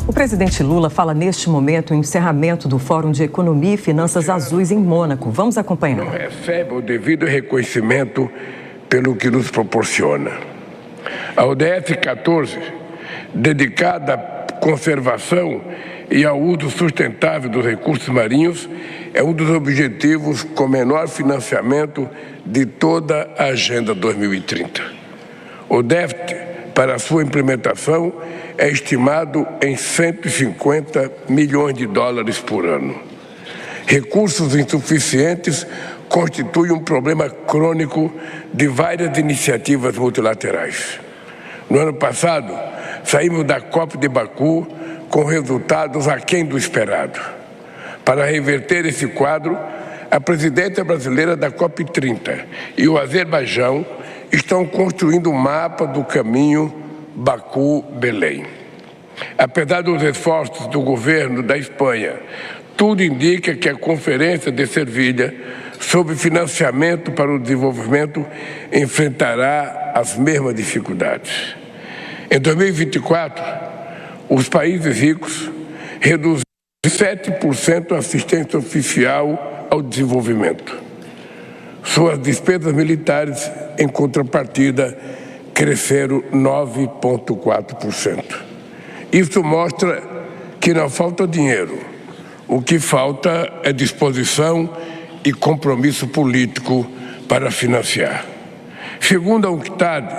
O presidente Lula fala neste momento em encerramento do Fórum de Economia e Finanças Azuis em Mônaco. Vamos acompanhar. Não recebe o devido reconhecimento pelo que nos proporciona. A ODS 14, dedicada à conservação e ao uso sustentável dos recursos marinhos, é um dos objetivos com menor financiamento de toda a Agenda 2030. O déficit para sua implementação é estimado em 150 milhões de dólares por ano. Recursos insuficientes constituem um problema crônico de várias iniciativas multilaterais. No ano passado, saímos da COP de Baku com resultados aquém do esperado. Para reverter esse quadro, a presidência brasileira da COP30 e o Azerbaijão estão construindo um mapa do caminho Baku-Belém. Apesar dos esforços do governo da Espanha, tudo indica que a Conferência de Sevilha, sob financiamento para o desenvolvimento, enfrentará as mesmas dificuldades. Em 2024, os países ricos reduziram 7% a assistência oficial ao desenvolvimento. Suas despesas militares, em contrapartida, cresceram 9,4%. Isso mostra que não falta dinheiro. O que falta é disposição e compromisso político para financiar. Segundo a UNCTAD,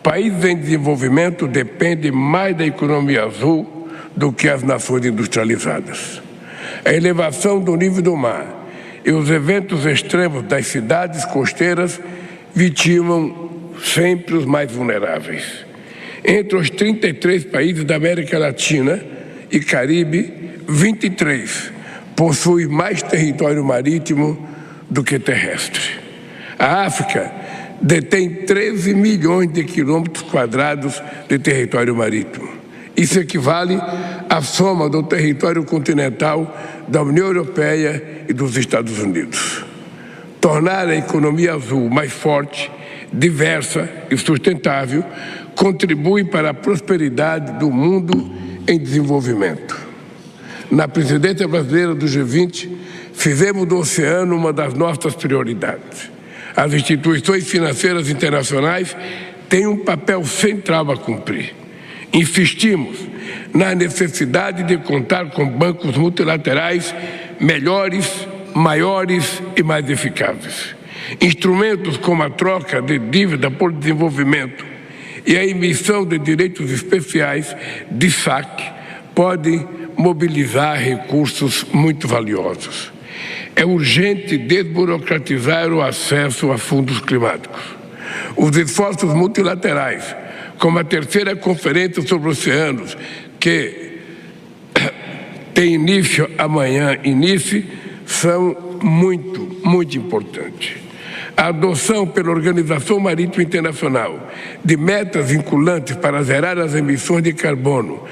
países em desenvolvimento dependem mais da economia azul do que as nações industrializadas. A elevação do nível do mar e os eventos extremos das cidades costeiras vitimam sempre os mais vulneráveis. Entre os 33 países da América Latina e Caribe, 23 possuem mais território marítimo do que terrestre. A África detém 13 milhões de quilômetros quadrados de território marítimo. Isso equivale à soma do território continental da União Europeia e dos Estados Unidos. Tornar a economia azul mais forte, diversa e sustentável contribui para a prosperidade do mundo em desenvolvimento. Na presidência brasileira do G20, fizemos do oceano uma das nossas prioridades. As instituições financeiras internacionais têm um papel central a cumprir. Insistimos na necessidade de contar com bancos multilaterais melhores, maiores e mais eficazes. Instrumentos como a troca de dívida por desenvolvimento e a emissão de direitos especiais de saque podem mobilizar recursos muito valiosos. É urgente desburocratizar o acesso a fundos climáticos. Os esforços multilaterais, como a terceira Conferência sobre Oceanos, que tem início amanhã, são muito importantes. A adoção pela Organização Marítima Internacional de metas vinculantes para zerar as emissões de carbono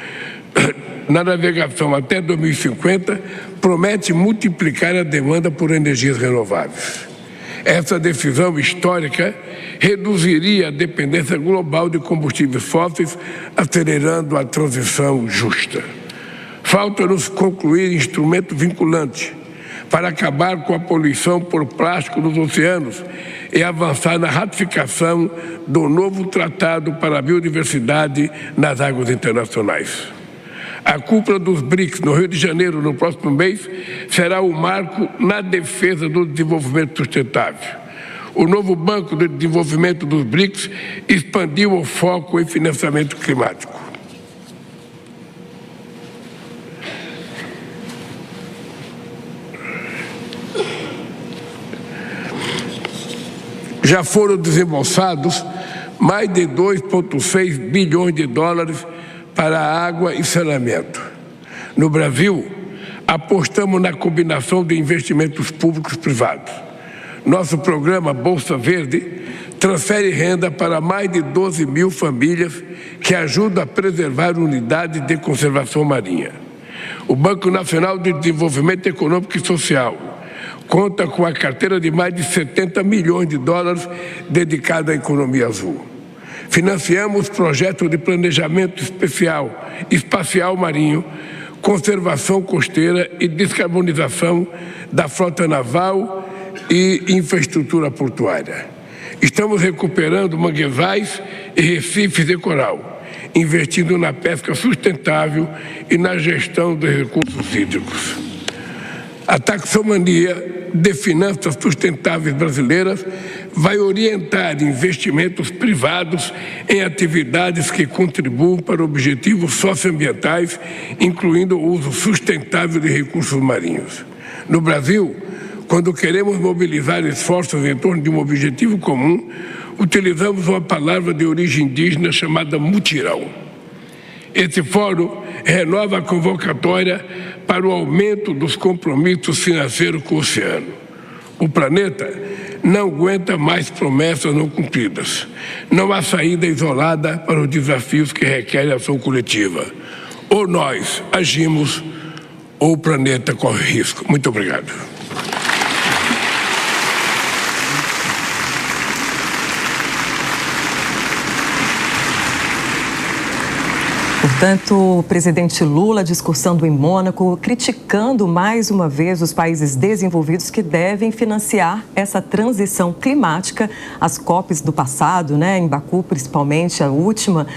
na navegação até 2050 promete multiplicar a demanda por energias renováveis. Essa decisão histórica reduziria a dependência global de combustíveis fósseis, acelerando a transição justa. Falta-nos concluir instrumento vinculante para acabar com a poluição por plástico nos oceanos e avançar na ratificação do novo Tratado para a Biodiversidade nas águas internacionais. A cúpula dos BRICS, no Rio de Janeiro, no próximo mês, será o marco na defesa do desenvolvimento sustentável. O novo Banco de Desenvolvimento dos BRICS expandiu o foco em financiamento climático. Já foram desembolsados mais de 2,6 bilhões de dólares para água e saneamento. No Brasil, apostamos na combinação de investimentos públicos e privados. Nosso programa Bolsa Verde transfere renda para mais de 12 mil famílias que ajudam a preservar unidades de conservação marinha. O Banco Nacional de Desenvolvimento Econômico e Social conta com a carteira de mais de 70 milhões de dólares dedicada à economia azul. Financiamos projetos de planejamento espacial marinho, conservação costeira e descarbonização da frota naval e infraestrutura portuária. Estamos recuperando manguezais e recifes de coral, investindo na pesca sustentável e na gestão dos recursos hídricos. A taxonomia de finanças sustentáveis brasileiras vai orientar investimentos privados em atividades que contribuam para objetivos socioambientais, incluindo o uso sustentável de recursos marinhos. No Brasil, quando queremos mobilizar esforços em torno de um objetivo comum, utilizamos uma palavra de origem indígena chamada mutirão. Esse fórum renova a convocatória para o aumento dos compromissos financeiros com o oceano. O planeta não aguenta mais promessas não cumpridas. Não há saída isolada para os desafios que requerem ação coletiva. Ou nós agimos, ou o planeta corre risco. Muito obrigado. Portanto, o presidente Lula discursando em Mônaco, criticando mais uma vez os países desenvolvidos que devem financiar essa transição climática. As COPs do passado, em Baku principalmente, a última,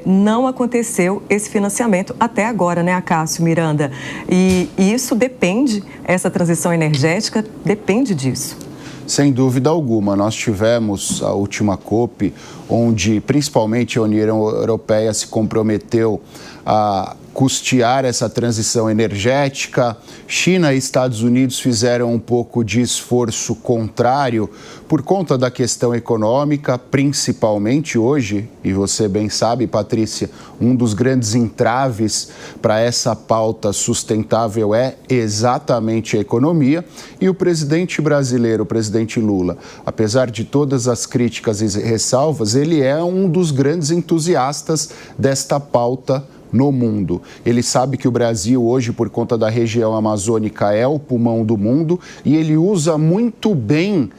não aconteceu esse financiamento até agora, Acácio, Miranda? E isso depende, essa transição energética depende disso. Sem dúvida alguma, nós tivemos a última COP, onde principalmente a União Europeia se comprometeu a custear essa transição energética. China e Estados Unidos fizeram um pouco de esforço contrário por conta da questão econômica, principalmente hoje, e você bem sabe, Patrícia, um dos grandes entraves para essa pauta sustentável é exatamente a economia. E o presidente brasileiro, o presidente Lula, apesar de todas as críticas e ressalvas, ele é um dos grandes entusiastas desta pauta no mundo. Ele sabe que o Brasil hoje, por conta da região amazônica, é o pulmão do mundo e ele usa muito bem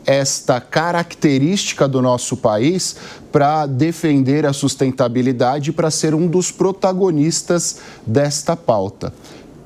esta característica do nosso país para defender a sustentabilidade e para ser um dos protagonistas desta pauta.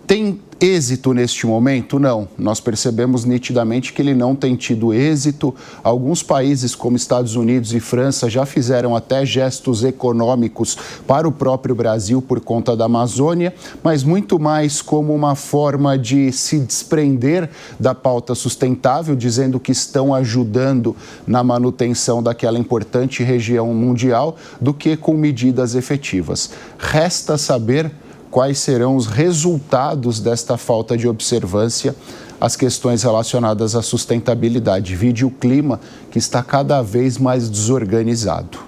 Tem êxito neste momento? Não. Nós percebemos nitidamente que ele não tem tido êxito. Alguns países, como Estados Unidos e França, já fizeram até gestos econômicos para o próprio Brasil por conta da Amazônia, mas muito mais como uma forma de se desprender da pauta sustentável, dizendo que estão ajudando na manutenção daquela importante região mundial, do que com medidas efetivas. Resta saber quais serão os resultados desta falta de observância às questões relacionadas à sustentabilidade. Vide o clima, que está cada vez mais desorganizado.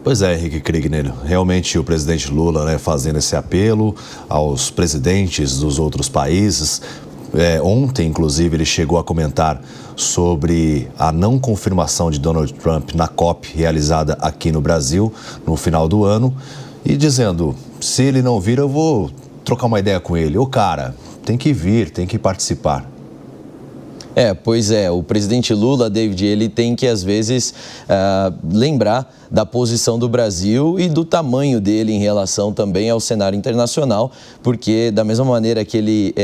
Pois é, Henrique Kriegner, realmente o presidente Lula, fazendo esse apelo aos presidentes dos outros países. Ontem, inclusive, ele chegou a comentar sobre a não confirmação de Donald Trump na COP realizada aqui no Brasil no final do ano e dizendo: se ele não vir, eu vou trocar uma ideia com ele. Ô, cara, tem que vir, tem que participar. Pois é, o presidente Lula, David, ele tem que, às vezes, lembrar da posição do Brasil e do tamanho dele em relação também ao cenário internacional, porque da mesma maneira que ele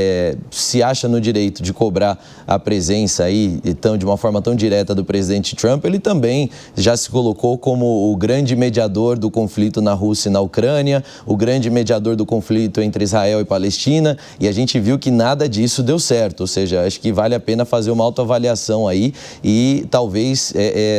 se acha no direito de cobrar a presença aí, então, de uma forma tão direta do presidente Trump, ele também já se colocou como o grande mediador do conflito na Rússia e na Ucrânia, o grande mediador do conflito entre Israel e Palestina, e a gente viu que nada disso deu certo, ou seja, acho que vale a pena fazer uma autoavaliação aí e talvez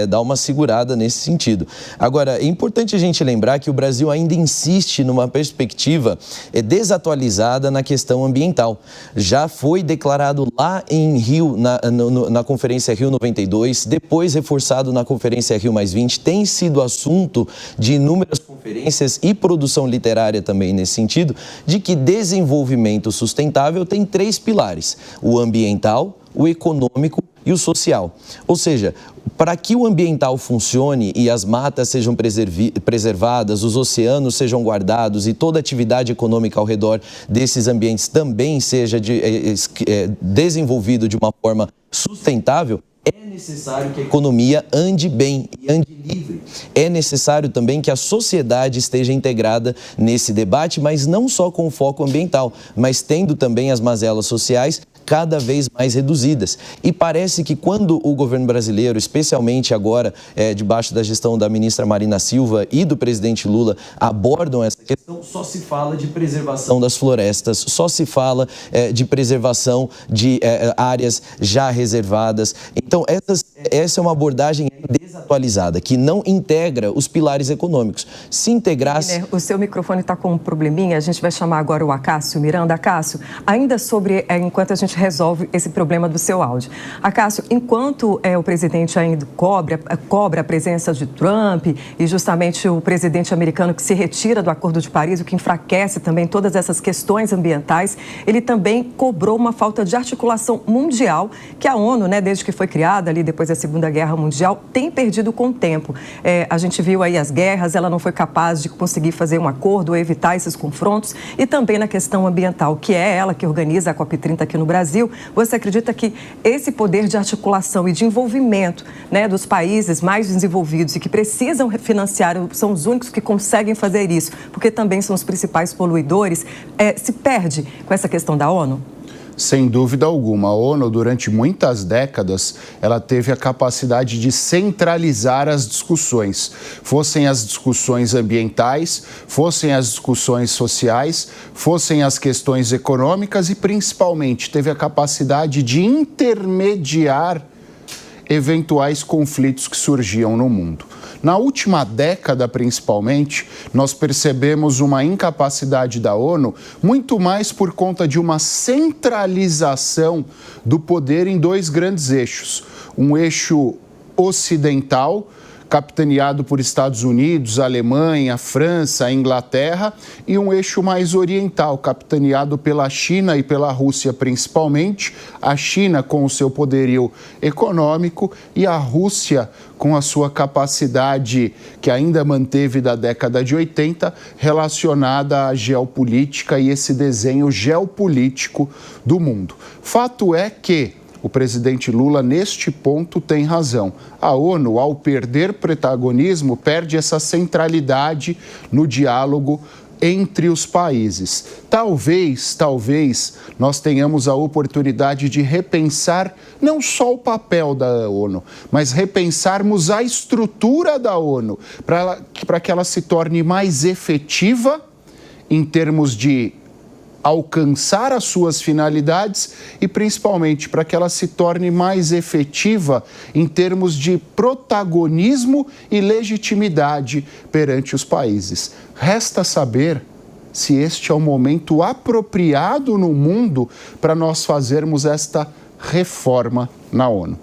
dar uma segurada nesse sentido. Agora, é importante a gente lembrar que o Brasil ainda insiste numa perspectiva desatualizada na questão ambiental. Já foi declarado lá em Rio, na Conferência Rio 92, depois reforçado na Conferência Rio +20, tem sido assunto de inúmeras conferências e produção literária também nesse sentido, de que desenvolvimento sustentável tem 3 pilares: o ambiental, o econômico e o social. Ou seja, para que o ambiental funcione e as matas sejam preservadas, os oceanos sejam guardados e toda atividade econômica ao redor desses ambientes também seja desenvolvido de uma forma sustentável, é necessário que a economia ande bem e ande livre. É necessário também que a sociedade esteja integrada nesse debate, mas não só com foco ambiental, mas tendo também as mazelas sociais cada vez mais reduzidas. E parece que quando o governo brasileiro, especialmente agora, debaixo da gestão da ministra Marina Silva e do presidente Lula, abordam essa questão, só se fala de preservação das florestas, só se fala de preservação de áreas já reservadas. Então, essa é uma abordagem desatualizada, que não integra os pilares econômicos. Se integrasse... O seu microfone está com um probleminha, a gente vai chamar agora o Acácio Miranda. Acácio, ainda sobre, enquanto a gente resolve esse problema do seu áudio. Acácio, enquanto o presidente ainda cobra a presença de Trump e justamente o presidente americano que se retira do Acordo de Paris, o que enfraquece também todas essas questões ambientais, ele também cobrou uma falta de articulação mundial que a ONU, desde que foi criada ali depois da Segunda Guerra Mundial, tem perdido com o tempo. A gente viu aí as guerras, ela não foi capaz de conseguir fazer um acordo ou evitar esses confrontos, e também na questão ambiental, que é ela que organiza a COP30 aqui no Brasil. Você acredita que esse poder de articulação e de envolvimento dos países mais desenvolvidos e que precisam financiar, são os únicos que conseguem fazer isso, porque também são os principais poluidores, se perde com essa questão da ONU? Sem dúvida alguma. A ONU, durante muitas décadas, ela teve a capacidade de centralizar as discussões. Fossem as discussões ambientais, fossem as discussões sociais, fossem as questões econômicas e, principalmente, teve a capacidade de intermediar eventuais conflitos que surgiam no mundo. Na última década, principalmente, nós percebemos uma incapacidade da ONU, muito mais por conta de uma centralização do poder em dois grandes eixos. Um eixo ocidental, capitaneado por Estados Unidos, Alemanha, França, Inglaterra, e um eixo mais oriental, capitaneado pela China e pela Rússia principalmente, a China com o seu poderio econômico e a Rússia com a sua capacidade, que ainda manteve da década de 80, relacionada à geopolítica e esse desenho geopolítico do mundo. Fato é que o presidente Lula, neste ponto, tem razão. A ONU, ao perder protagonismo, perde essa centralidade no diálogo entre os países. Talvez nós tenhamos a oportunidade de repensar não só o papel da ONU, mas repensarmos a estrutura da ONU para que ela se torne mais efetiva em termos de alcançar as suas finalidades e, principalmente, para que ela se torne mais efetiva em termos de protagonismo e legitimidade perante os países. Resta saber se este é o momento apropriado no mundo para nós fazermos esta reforma na ONU.